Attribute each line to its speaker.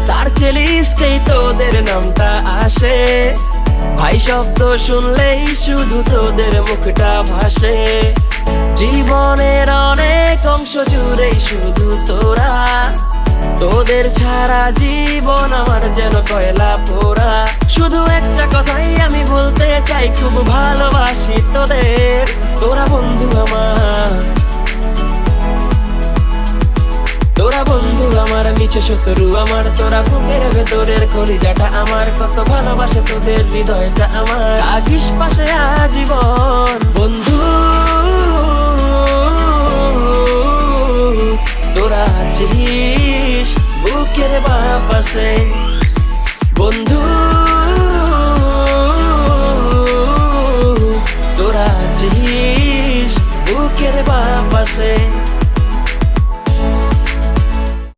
Speaker 1: Search লিস্টেই তোদের নামটা আসে। ভাই শব্দ শুনলেই শুধু তোদের মুখটা ভাসে। জীবনের অনেক অংশ জুড়েই শুধু তোরা, তোদের ছাড়া জীবন আমার যেন কয়লা পোড়া। শুধু একটা কথাই আমি বলতে চাই, খুব ভালোবাসি তোদের। তোরা বন্ধু আমার, তোরা বন্ধু আমার, নিচে শত্রু আমার। তোরা বুকের ভেতরের কলিজাটা আমার, কত ভালোবাসে তোদের হৃদয়টা আমার। থাকিস পাশে আজীবন বন্ধু, তোরা আছিস বুকের বাঁ পাশে বন্ধু, তোরা আছিস বুকের বাঁ পাশে।